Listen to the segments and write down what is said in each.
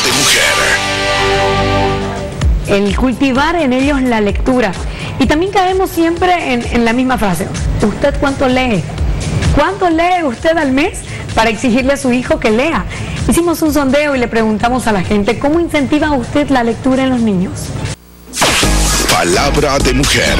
de mujer. El cultivar en ellos la lectura. Y también caemos siempre en la misma frase. ¿Usted cuánto lee? ¿Cuánto lee usted al mes para exigirle a su hijo que lea? Hicimos un sondeo y le preguntamos a la gente, ¿cómo incentiva usted la lectura en los niños? Palabra de mujer.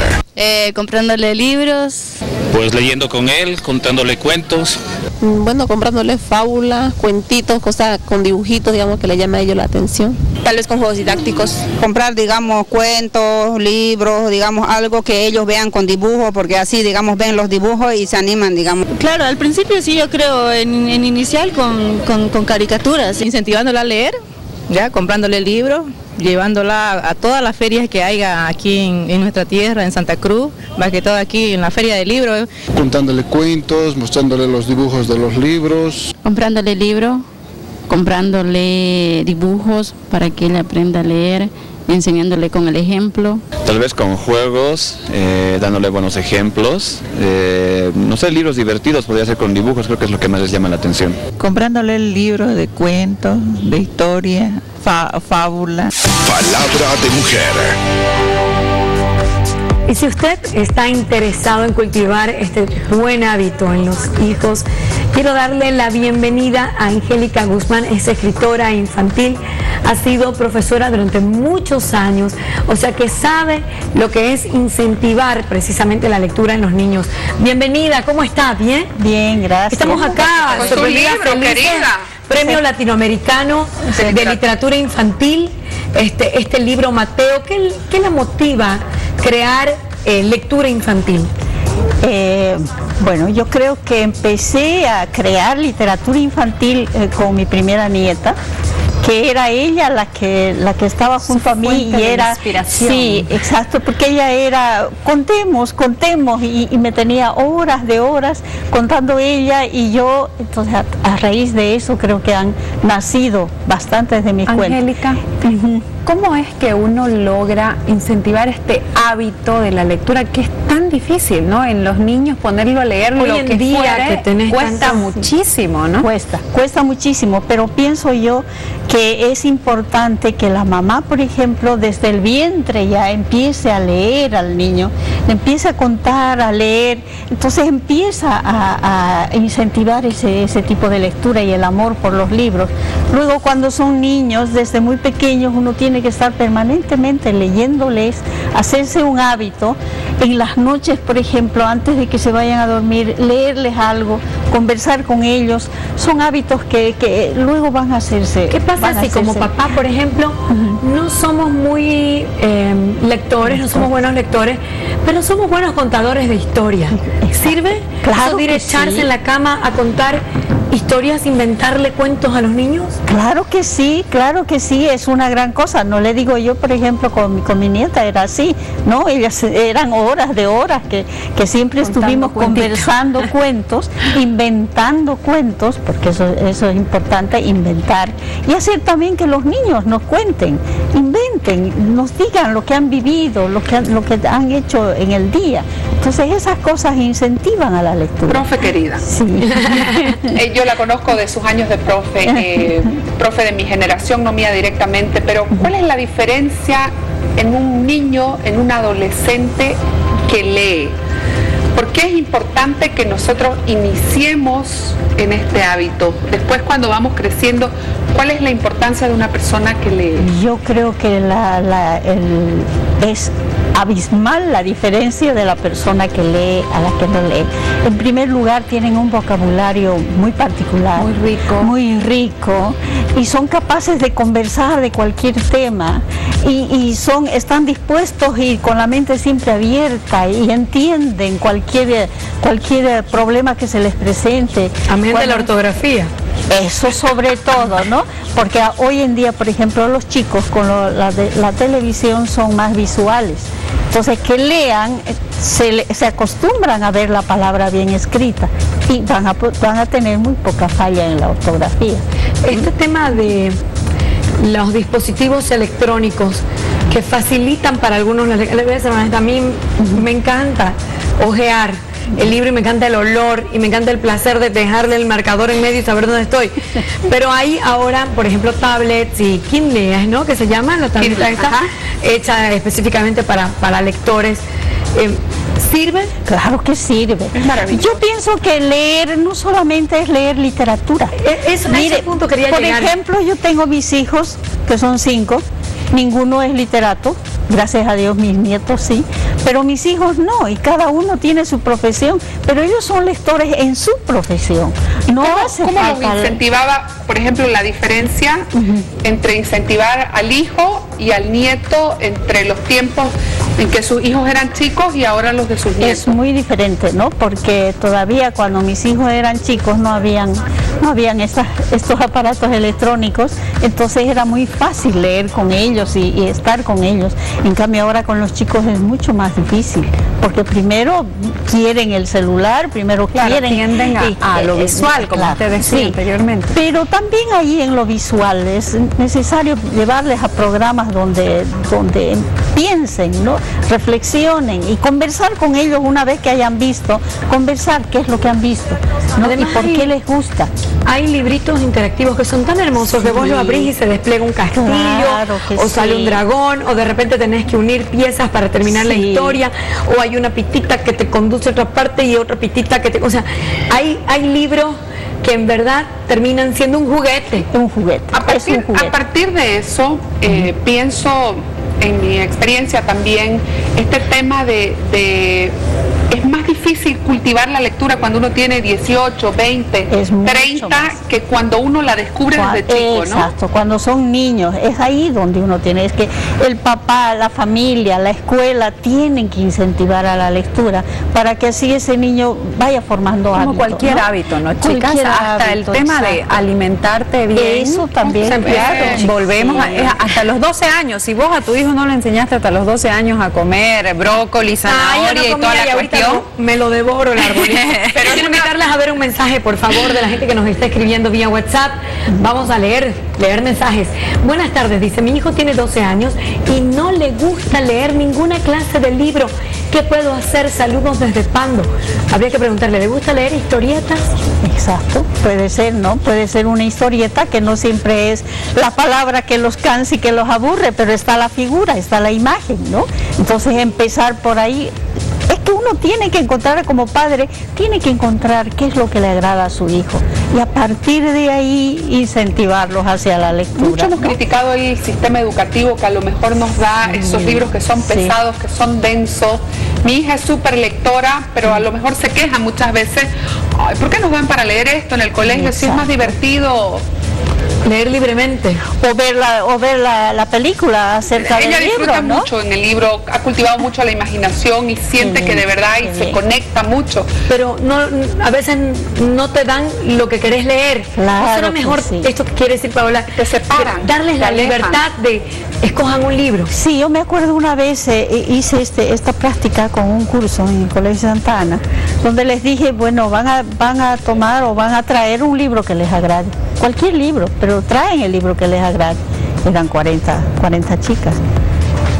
Comprándole libros. Pues leyendo con él, contándole cuentos. Bueno, comprándole fábulas, cuentitos, cosas con dibujitos, digamos, que le llame a ellos la atención. Tal vez con juegos didácticos. Comprar, digamos, cuentos, libros, digamos, algo que ellos vean con dibujos, porque así, digamos, ven los dibujos y se animan, digamos. Claro, al principio sí, yo creo, en inicial con caricaturas. Incentivándola a leer, ya, comprándole libros, llevándola a todas las ferias que haya aquí en nuestra tierra, en Santa Cruz, más que todo aquí en la feria de libros. Contándole cuentos, mostrándole los dibujos de los libros. Comprándole libros, comprándole dibujos para que él aprenda a leer, enseñándole con el ejemplo. Tal vez con juegos, dándole buenos ejemplos, no sé, libros divertidos, podría ser con dibujos, creo que es lo que más les llama la atención. Comprándole libros de cuentos, de historia, fábulas. Palabra de mujer. Y si usted está interesado en cultivar este buen hábito en los hijos, quiero darle la bienvenida a Angélica Guzmán. Es escritora infantil, ha sido profesora durante muchos años, o sea que sabe lo que es incentivar precisamente la lectura en los niños. Bienvenida, ¿cómo está? ¿Bien? Bien, gracias. Estamos acá, con su libro, querida. Premio Latinoamericano de Literatura Infantil, este libro Mateo. ¿Qué la motiva crear lectura infantil? Bueno, yo creo que empecé a crear literatura infantil con mi primera nieta, que era ella la que estaba junto a mí y era inspiración. Sí, exacto, porque ella era contemos y me tenía horas de horas contando ella y yo. Entonces a raíz de eso creo que han nacido bastantes de mis cuentos. Angélica, ¿cómo es que uno logra incentivar este hábito de la lectura que es tan difícil, ¿no? En los niños ponerlo a leer hoy lo en que día fuera, que tenés cuesta muchísimo, ¿no? Cuesta muchísimo, pero pienso yo que es importante que la mamá, por ejemplo, desde el vientre ya empiece a leer al niño, le empiece a contar, a leer, entonces empieza a incentivar ese tipo de lectura y el amor por los libros. Luego, cuando son niños, desde muy pequeños, uno tiene que estar permanentemente leyéndoles, hacerse un hábito, en las noches, por ejemplo, antes de que se vayan a dormir, leerles algo, conversar con ellos, son hábitos que luego van a hacerse. ¿Qué pasa si como papá, por ejemplo, no somos muy lectores, no somos buenos lectores, pero somos buenos contadores de historias? ¿Sirve? Claro, ¿Ir a echarse en la cama a contar historias, inventarle cuentos a los niños? Claro que sí, es una gran cosa. No le digo yo, por ejemplo, con mi nieta era así, ¿no? Ellas eran horas de horas que siempre estuvimos conversando cuentos, inventando cuentos, porque eso es importante, inventar, y hacer también que los niños nos cuenten, inventen, nos digan lo que han vivido, lo que han hecho en el día. Entonces esas cosas incentivan a la lectura. Profe querida, sí. Yo la conozco de sus años de profe, profe de mi generación, no mía directamente, pero ¿cuál es la diferencia en un niño, en un adolescente que lee? ¿Por qué es importante que nosotros iniciemos en este hábito? Después, cuando vamos creciendo, ¿cuál es la importancia de una persona que lee? Yo creo que es abismal la diferencia de la persona que lee a la que no lee. En primer lugar, tienen un vocabulario muy particular, muy rico, y son capaces de conversar de cualquier tema, y están dispuestos y con la mente siempre abierta, y entienden cualquier problema que se les presente. Amén de la ortografía. Eso sobre todo, ¿no? Porque hoy en día, por ejemplo, los chicos con la televisión son más visuales. Entonces, que lean, se acostumbran a ver la palabra bien escrita y van a tener muy poca falla en la ortografía. Este tema de los dispositivos electrónicos que facilitan para algunos, a mí me encanta ojear el libro y me encanta el olor y me encanta el placer de dejarle el marcador en medio y saber dónde estoy. Pero hay ahora, por ejemplo, tablets y Kindle, ¿no? Que se llama la tableta esta, hecha específicamente para lectores. ¿Sirve? Claro que sirve. Es maravilloso. Yo pienso que leer no solamente es leer literatura. Mire, a ese punto quería por llegar. ejemplo, yo tengo mis hijos, que son 5, ninguno es literato. Gracias a Dios mis nietos sí, pero mis hijos no, y cada uno tiene su profesión, pero ellos son lectores en su profesión. No hace ¿Cómo falta lo incentivaba, por ejemplo, la diferencia entre incentivar al hijo y al nieto entre los tiempos en que sus hijos eran chicos y ahora los de sus nietos? Es muy diferente, ¿no? Porque todavía cuando mis hijos eran chicos no habían estos aparatos electrónicos, entonces era muy fácil leer con ellos y estar con ellos. En cambio ahora con los chicos es mucho más difícil, porque primero quieren el celular, primero tienden a lo visual, como usted decía anteriormente. Pero también ahí en lo visual es necesario llevarles a programas donde piensen, ¿no? Reflexionen y conversar con ellos una vez que hayan visto, conversar qué es lo que han visto, ¿no? Además, y por qué les gusta. Hay libritos interactivos que son tan hermosos que vos lo abrís y se despliega un castillo, o sale un dragón, o de repente tenés que unir piezas para terminar la historia, o hay una pitita que te conduce a otra parte y otra pitita que te... O sea, hay libros que en verdad terminan siendo un juguete. Un juguete. A partir de eso, pienso en mi experiencia también, este tema de es más difícil cultivar la lectura cuando uno tiene 18, 20, 30 que cuando uno la descubre desde chico, ¿no? Exacto, cuando son niños, es ahí donde uno tiene, es que el papá, la familia, la escuela tienen que incentivar a la lectura para que así ese niño vaya formando hábitos. Como cualquier hábito, ¿no, chicas? Hasta el tema de alimentarte bien. Eso también, volvemos hasta los 12 años, si vos a tu hijo no le enseñaste hasta los 12 años a comer brócoli, zanahoria y toda la cuestión, me lo devoro el arbolito. Pero quiero invitarles a ver un mensaje, por favor, de la gente que nos está escribiendo vía WhatsApp. Vamos a leer mensajes. Buenas tardes, dice, mi hijo tiene 12 años y no le gusta leer ninguna clase de libro. ¿Qué puedo hacer? Saludos desde Pando. Habría que preguntarle, ¿le gusta leer historietas? Exacto, puede ser, ¿no? Puede ser una historieta que no siempre es la palabra que los cansa y que los aburre, pero está la figura, está la imagen, ¿no? Entonces empezar por ahí. Es que uno tiene que encontrar, como padre, tiene que encontrar qué es lo que le agrada a su hijo y a partir de ahí incentivarlos hacia la lectura. Mucho hemos criticado el sistema educativo que a lo mejor nos da esos libros que son pesados, que son densos. Mi hija es súper lectora, pero a lo mejor se queja muchas veces, ay, ¿por qué nos dan para leer esto en el colegio? Si es más divertido leer libremente o ver la película acerca del libro. Ella disfruta mucho en el libro, ha cultivado mucho la imaginación y siente que de verdad se conecta mucho. Pero no, a veces no te dan lo que querés leer. Claro, ¿no será mejor esto que quiere decir Paola? Te separan, darles la libertad de escojan un libro. Sí, yo me acuerdo una vez hice esta práctica con un curso en el Colegio Santa Ana, donde les dije, bueno, van a tomar o van a traer un libro que les agrade. Cualquier libro, pero traen el libro que les agrade. Eran 40 chicas.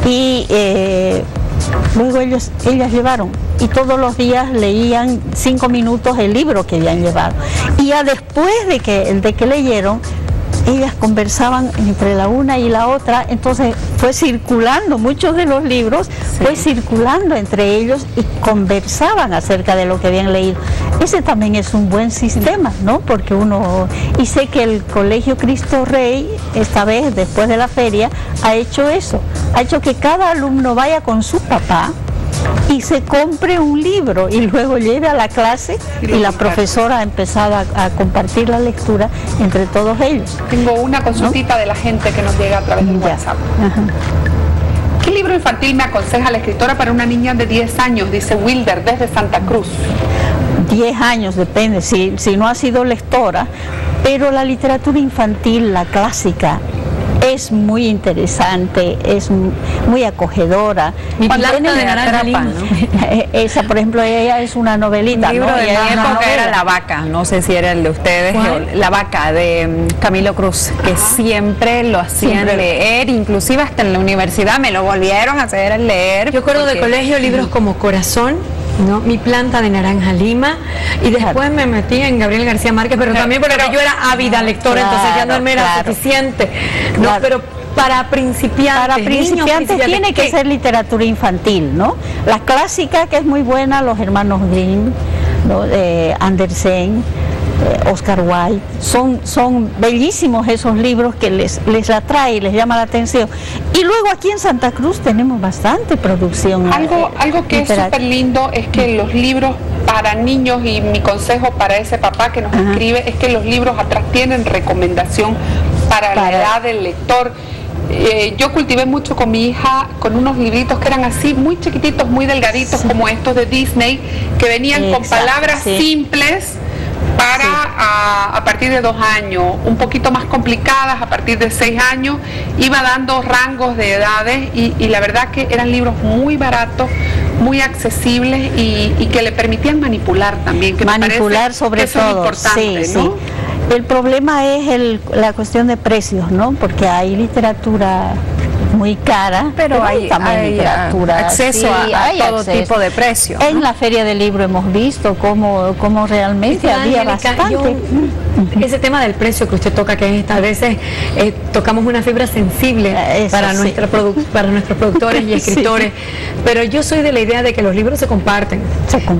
Y luego ellas llevaron, y todos los días leían 5 minutos el libro que habían llevado. Y ya después de que leyeron, ellas conversaban entre la una y la otra, entonces fue circulando, muchos de los libros fue circulando entre ellos y conversaban acerca de lo que habían leído. Ese también es un buen sistema, ¿no? Porque y sé que el Colegio Cristo Rey, esta vez después de la feria, ha hecho eso, ha hecho que cada alumno vaya con su papá y se compre un libro y luego lleve a la clase y la profesora ha empezado a compartir la lectura entre todos ellos. Tengo una consultita de la gente que nos llega a través del WhatsApp. ¿Qué libro infantil me aconseja la escritora para una niña de 10 años? Dice Wilder, desde Santa Cruz. 10 años, depende, si no ha sido lectora, pero la literatura infantil, la clásica, es muy interesante, es muy acogedora. Mi planta de naranja lima, ¿no? Esa, por ejemplo, ella es una novelita. Un libro de mi época era La Vaca, no sé si era el de ustedes. La Vaca, de Camilo Cruz, que siempre lo hacían leer, inclusive hasta en la universidad me lo volvieron a hacer leer. Yo acuerdo de colegio libros como Corazón, ¿no? Mi planta de naranja lima, y después me metí en Gabriel García Márquez, pero también porque yo era ávida lectora, entonces ya no me era suficiente, ¿no? Pero para principiantes, tiene que ser literatura infantil, ¿no? La clásica, que es muy buena, los hermanos Grimm, ¿no? Andersen, Oscar Wilde, son bellísimos esos libros que les atrae y les llama la atención. Y luego aquí en Santa Cruz tenemos bastante producción. Algo que es súper lindo es que los libros para niños, y mi consejo para ese papá que nos escribe, es que los libros atrás tienen recomendación para la edad del lector. Yo cultivé mucho con mi hija con unos libritos que eran así, muy chiquititos, muy delgaditos, como estos de Disney, que venían con palabras simples para a partir de 2 años, un poquito más complicadas a partir de 6 años, iba dando rangos de edades y la verdad que eran libros muy baratos, muy accesibles y que le permitían manipular también, que manipular sobre todo, importante, ¿no? Sí. El problema es la cuestión de precios, ¿no? Porque hay literatura muy cara, pero hay también literatura, acceso a todo tipo de precios, ¿no? En la Feria del Libro hemos visto cómo realmente había bastante. Ese tema del precio que usted toca, que a veces tocamos una fibra sensible para nuestros productores y escritores, pero yo soy de la idea de que los libros se comparten,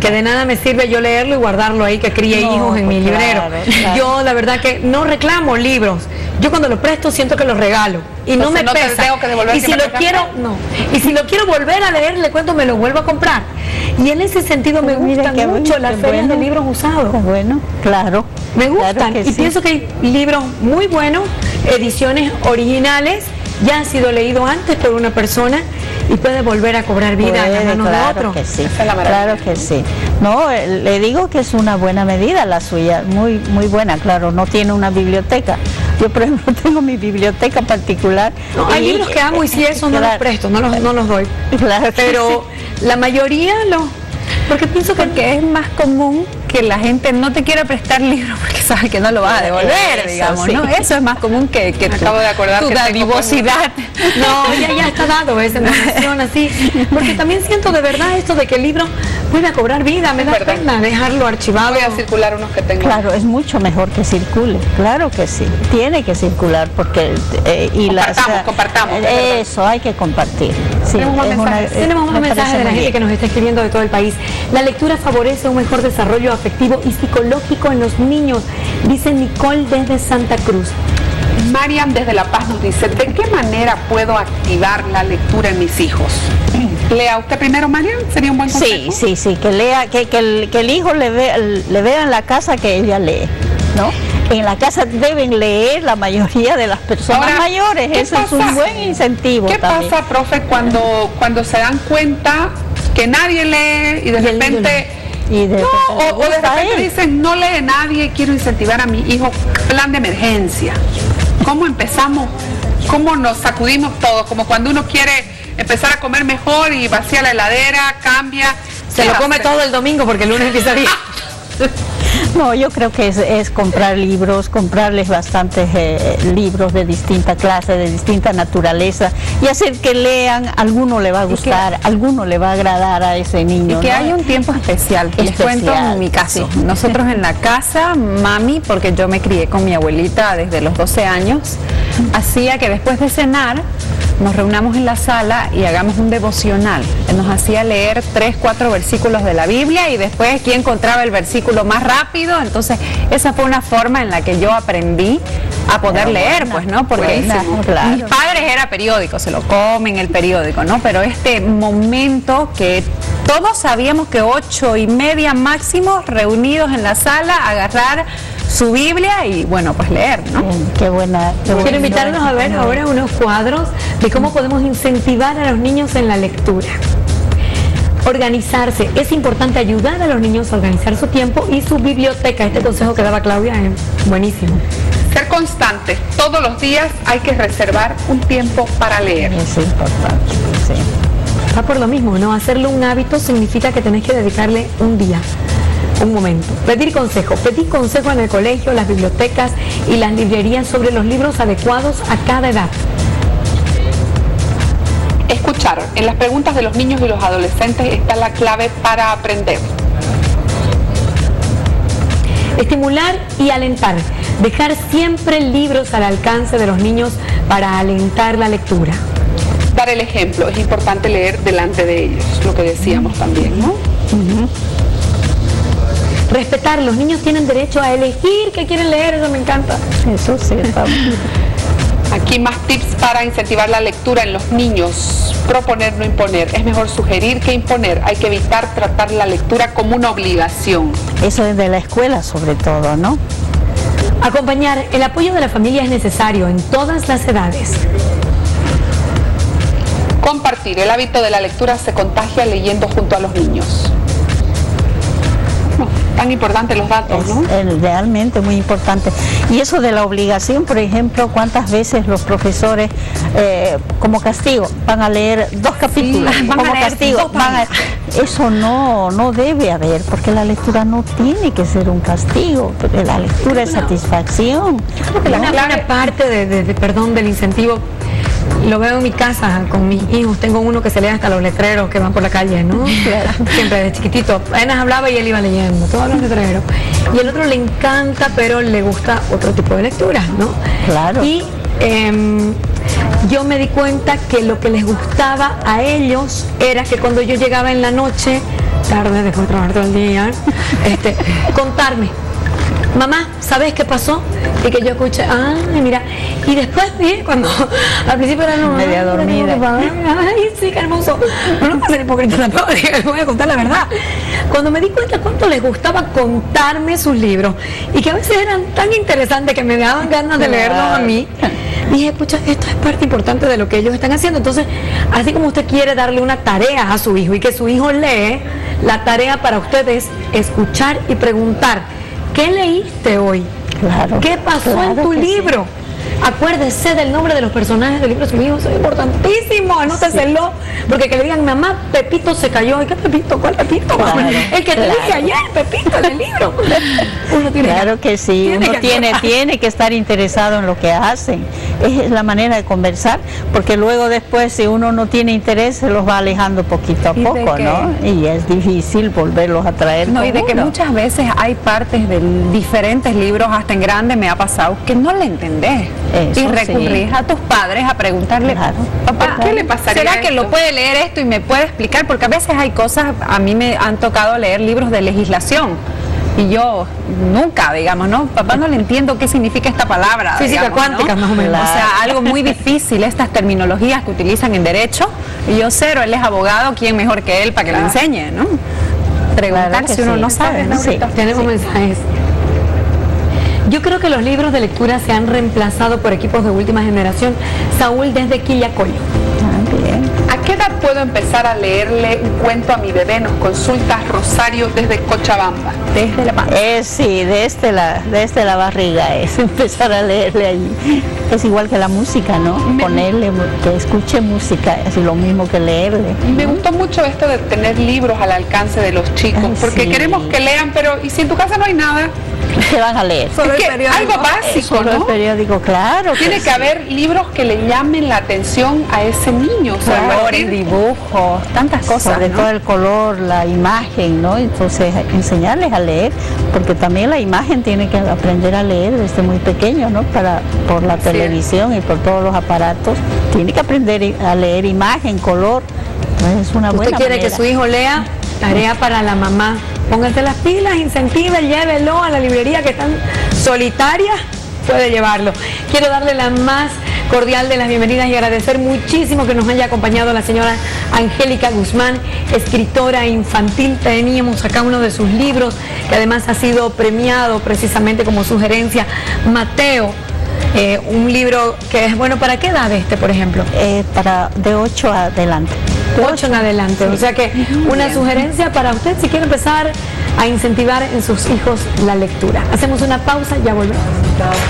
que de nada me sirve yo leerlo y guardarlo ahí, que críe hijos en mi librero. Yo la verdad que no reclamo libros, yo cuando los presto siento que los regalo y no me pesa, y si lo quiero volver a leer, le cuento, me lo vuelvo a comprar. Y en ese sentido me gustan mucho las ferias de libros usados. Bueno, claro. Me gustan, y pienso que hay libros muy buenos, ediciones originales, ya han sido leídos antes por una persona y puede volver a cobrar vida en las manos de otro. Claro que sí. No, le digo que es una buena medida la suya, muy buena, claro, no tiene una biblioteca. Yo, por ejemplo, tengo mi biblioteca particular. No, hay libros que amo y si eso no los presto, no los doy. Claro, pero la mayoría porque pienso que es más común que la gente no te quiera prestar libros porque sabe que no lo vas a devolver, digamos, ¿no? Eso es más común que acabo de acordar tu dadivosidad. No, ya está dado esa emoción así, porque también siento de verdad esto de que el libro puede cobrar vida, me da pena dejarlo archivado. Voy a circular unos que tengo. Claro, es mucho mejor que circule, claro que sí, tiene que circular porque compartamos. Eso, hay que compartir. Sí, tenemos un mensaje de la gente que nos está escribiendo de todo el país. La lectura favorece un mejor desarrollo afectivo y psicológico en los niños, dice Nicole desde Santa Cruz. Mariam desde La Paz nos dice, ¿de qué manera puedo activar la lectura en mis hijos? Lea usted primero, Mariam, sería un buen consejo. Sí, que lea, que el hijo le vea en la casa que ella lee, ¿no? En la casa deben leer la mayoría de las personas mayores, eso es un buen incentivo. ¿Qué pasa, profe, cuando se dan cuenta que nadie lee y de repente... de repente dicen, no lee nadie, quiero incentivar a mi hijo, plan de emergencia? ¿Cómo empezamos? ¿Cómo nos sacudimos todos? Como cuando uno quiere empezar a comer mejor y vacía la heladera, cambia. Se lo come todo el domingo porque el lunes empieza bien. No, yo creo que es comprar libros, comprarles bastantes libros de distinta clase, de distinta naturaleza, y hacer que lean. Alguno le va a gustar, alguno le va a agradar a ese niño. Y que hay un tiempo especial. Les cuento en mi caso. Sí. Nosotros en la casa, mami, porque yo me crié con mi abuelita desde los 12 años, hacía que después de cenar nos reunamos en la sala y hagamos un devocional. Nos hacía leer 3, 4 versículos de la Biblia y después quién encontraba el versículo más rápido. Entonces esa fue una forma en la que yo aprendí a poder leer, pues, ¿no? Porque mis padres era periódico, se lo comen el periódico, ¿no? Pero este momento que todos sabíamos que 8:30 máximo reunidos en la sala, agarrar su Biblia y bueno, pues leer, ¿no? Bien, qué buena. Quiero invitarnos a ver ahora unos cuadros de cómo podemos incentivar a los niños en la lectura. Organizarse, es importante ayudar a los niños a organizar su tiempo y su biblioteca. Este consejo que daba Claudia es buenísimo. Ser constante, todos los días hay que reservar un tiempo para leer. Es importante, sí. Está por lo mismo, ¿no? Hacerlo un hábito significa que tenés que dedicarle un día, un momento. Pedir consejo en el colegio, las bibliotecas y las librerías sobre los libros adecuados a cada edad. Escuchar. En las preguntas de los niños y los adolescentes está la clave para aprender. Estimular y alentar. Dejar siempre libros al alcance de los niños para alentar la lectura. Dar el ejemplo. Es importante leer delante de ellos, lo que decíamos también, ¿no? Respetar. Los niños tienen derecho a elegir qué quieren leer, eso me encanta. Eso sí, está bien. Aquí más tips para incentivar la lectura en los niños. Proponer, no imponer. Es mejor sugerir que imponer. Hay que evitar tratar la lectura como una obligación. Eso es de la escuela sobre todo, ¿no? Acompañar. El apoyo de la familia es necesario en todas las edades. Compartir. El hábito de la lectura se contagia leyendo junto a los niños. Tan importantes los datos, ¿no? Es realmente muy importante. Y eso de la obligación, por ejemplo, ¿cuántas veces los profesores como castigo van a leer 2 capítulos? Sí, como castigo. Eso no debe haber, porque la lectura no tiene que ser un castigo, porque la lectura es satisfacción. Creo que una parte del incentivo. Lo veo en mi casa con mis hijos, tengo uno que se lee hasta los letreros que van por la calle, ¿no? Siempre de chiquitito, apenas hablaba y él iba leyendo, todos los letreros. Y el otro le encanta, pero le gusta otro tipo de lectura, ¿no? Claro. Y yo me di cuenta que lo que les gustaba a ellos era que cuando yo llegaba en la noche, tarde, después de trabajar todo el día, contarme. Mamá, ¿sabes qué pasó? Y que yo escuché, ay, mira, y después vi cuando al principio era media dormida. Ay, sí, qué hermoso. No voy a ser hipócrita tampoco, voy a contar la verdad. Cuando me di cuenta cuánto les gustaba contarme sus libros y que a veces eran tan interesantes que me daban ganas de leerlos a mí, dije, pucha, esto es parte importante de lo que ellos están haciendo. Entonces, así como usted quiere darle una tarea a su hijo y que su hijo lee, la tarea para usted es escuchar y preguntar. ¿Qué leíste hoy? Claro, ¿Qué pasó en tu libro? Sí. Acuérdese del nombre de los personajes del libro de su hijo, eso es importantísimo, anóteselo, porque que le digan, mamá, Pepito se cayó. ¿Y qué Pepito? ¿Cuál Pepito? Claro, el que te dije ayer, Pepito, en el libro. Uno tiene claro que sí, uno tiene que estar interesado en lo que hacen. Es la manera de conversar, porque luego después, si uno no tiene interés, se los va alejando poquito a poco, ¿no? Y es difícil volverlos a traer. No, y de que muchas veces hay partes de diferentes libros, hasta en grande me ha pasado, que no le entendés. Eso, y recurrís a tus padres a preguntarle, papá, ¿qué le pasaría? ¿Será que lo puede leer esto y me puede explicar? Porque a veces hay cosas, a mí me han tocado leer libros de legislación y yo nunca, digamos, ¿no? Papá, no le entiendo qué significa esta palabra. Física cuántica, ¿no? Más o menos. O sea, algo muy difícil, estas terminologías que utilizan en derecho, y yo cero, él es abogado, ¿quién mejor que él para que lo enseñe, ¿no? Preguntar si uno no sabe, ¿no? Sí, tenemos mensajes. Yo creo que los libros de lectura se han reemplazado por equipos de última generación. Saúl desde Quillacollo. ¿A qué edad puedo empezar a leerle un cuento a mi bebé? Nos consulta Rosario desde Cochabamba. Desde la panza. Sí, desde la barriga es empezar a leerle allí. Es igual que la música, ¿no? Ponerle, que escuche música, es lo mismo que leerle. Me gustó mucho esto de tener libros al alcance de los chicos, porque queremos que lean, pero ¿y si en tu casa no hay nada? ¿Qué van a leer? Solo es que algo básico, solo ¿no? el periódico, claro. Tiene que haber libros que le llamen la atención a ese niño. Colores, dibujos, tantas cosas. Sobre todo el color, la imagen, ¿no? Entonces, enseñarles a leer, porque también la imagen tiene que aprender a leer desde muy pequeño, ¿no? Por la televisión y por todos los aparatos. Tiene que aprender a leer imagen, color. Es una buena ¿Usted quiere manera. que su hijo lea? Tarea para la mamá. Pónganse las pilas, incentive, llévelo a la librería que están solitarias, puede llevarlo. Quiero darle la más cordial de las bienvenidas y agradecer muchísimo que nos haya acompañado la señora Angélica Guzmán, escritora infantil. Teníamos acá uno de sus libros, que además ha sido premiado precisamente como sugerencia, Mateo. Un libro que es bueno, ¿para qué edad por ejemplo? Para de 8 adelante. 8 en adelante, sí. O sea que una sugerencia para usted si quiere empezar a incentivar en sus hijos la lectura. Hacemos una pausa, ya volvemos.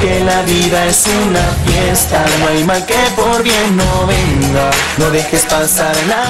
Que la vida es una fiesta, no hay mal que por bien no venga, no dejes pasar nada.